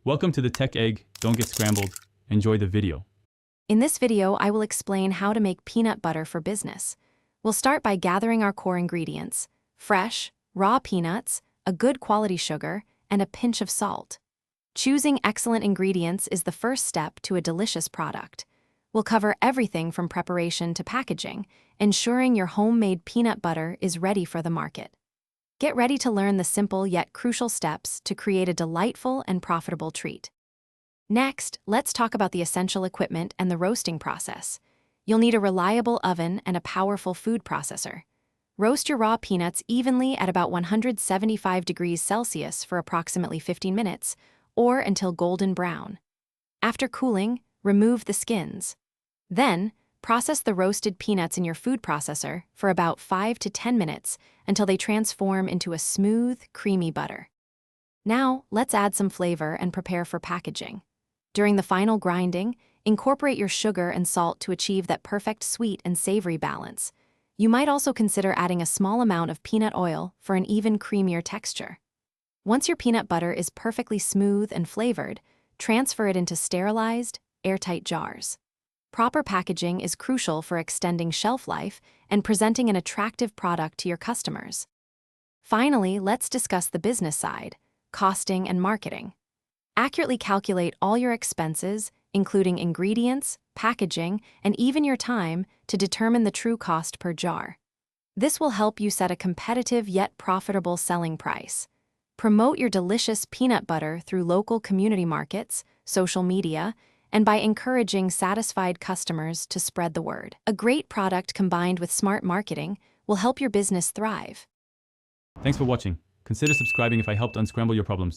Welcome to the Tech Egg. Don't get scrambled. Enjoy the video. In this video, I will explain how to make peanut butter for business. We'll start by gathering our core ingredients: fresh, raw peanuts, a good quality sugar, and a pinch of salt. Choosing excellent ingredients is the first step to a delicious product. We'll cover everything from preparation to packaging, ensuring your homemade peanut butter is ready for the market. Get ready to learn the simple yet crucial steps to create a delightful and profitable treat. Next, let's talk about the essential equipment and the roasting process. You'll need a reliable oven and a powerful food processor. Roast your raw peanuts evenly at about 175 degrees Celsius for approximately 15 minutes, or until golden brown. After cooling, remove the skins. Then, process the roasted peanuts in your food processor for about 5 to 10 minutes until they transform into a smooth, creamy butter. Now, let's add some flavor and prepare for packaging. During the final grinding, incorporate your sugar and salt to achieve that perfect sweet and savory balance. You might also consider adding a small amount of peanut oil for an even creamier texture. Once your peanut butter is perfectly smooth and flavored, transfer it into sterilized, airtight jars. Proper packaging is crucial for extending shelf life and presenting an attractive product to your customers. Finally, let's discuss the business side: costing and marketing. Accurately calculate all your expenses, including ingredients, packaging, and even your time, to determine the true cost per jar. This will help you set a competitive yet profitable selling price. Promote your delicious peanut butter through local community markets, social media, and by encouraging satisfied customers to spread the word. A great product combined with smart marketing will help your business thrive. Thanks for watching. Consider subscribing if I helped unscramble your problems.